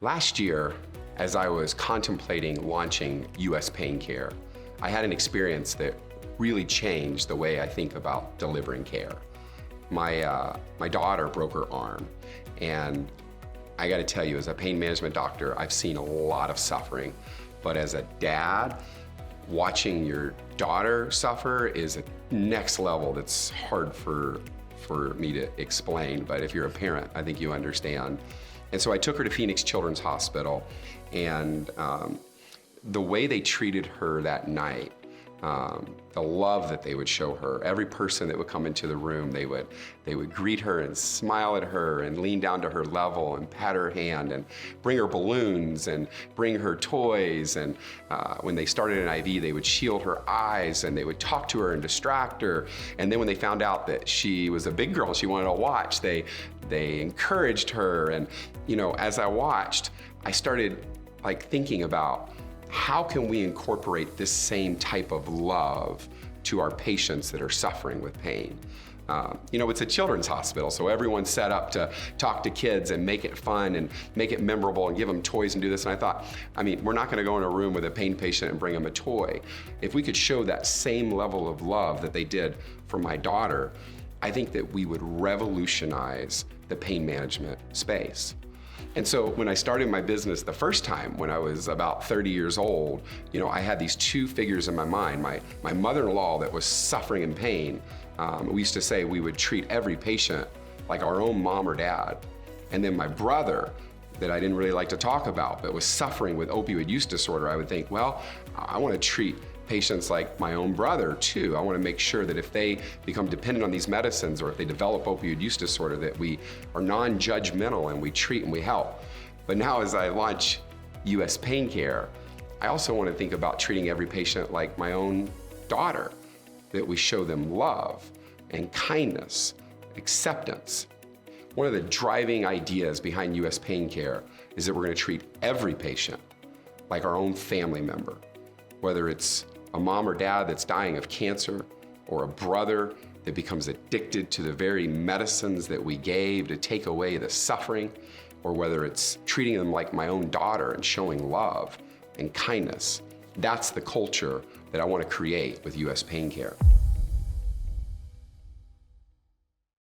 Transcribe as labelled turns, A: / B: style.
A: Last year, as I was contemplating launching US Pain Care, I had an experience that really changed the way I think about delivering care. My daughter broke her arm, and I gotta tell you, as a pain management doctor, I've seen a lot of suffering, but as a dad, watching your daughter suffer is a next level that's hard for me to explain, but if you're a parent, I think you understand. And so I took her to Phoenix Children's Hospital, and the way they treated her that night, the love that they would show her, every person that would come into the room, they would greet her and smile at her and lean down to her level and pat her hand and bring her balloons and bring her toys. And when they started an IV, they would shield her eyes and they would talk to her and distract her. And then when they found out that she was a big girl and she wanted to watch, they encouraged her. And you know, as I watched, I started thinking about, how can we incorporate this same type of love to our patients that are suffering with pain? You know, it's a children's hospital, so everyone's set up to talk to kids and make it fun and make it memorable and give them toys and do this. And I thought, we're not gonna go in a room with a pain patient and bring them a toy. If we could show that same level of love that they did for my daughter, I think that we would revolutionize the pain management space. And so when I started my business the first time, when I was about 30 years old, you know, I had these two figures in my mind. My mother-in-law that was suffering in pain. We used to say we would treat every patient like our own mom or dad. And then my brother, that I didn't really like to talk about, but was suffering with opioid use disorder, I would think, well, I want to treat patients like my own brother too. I want to make sure that if they become dependent on these medicines or if they develop opioid use disorder, that we are non-judgmental and we treat and we help. But now as I launch US Pain Care, I also want to think about treating every patient like my own daughter, that we show them love and kindness, acceptance. One of the driving ideas behind US Pain Care is that we're going to treat every patient like our own family member, whether it's a mom or dad that's dying of cancer, or a brother that becomes addicted to the very medicines that we gave to take away the suffering, or whether it's treating them like my own daughter and showing love and kindness. That's the culture that I want to create with US Pain Care.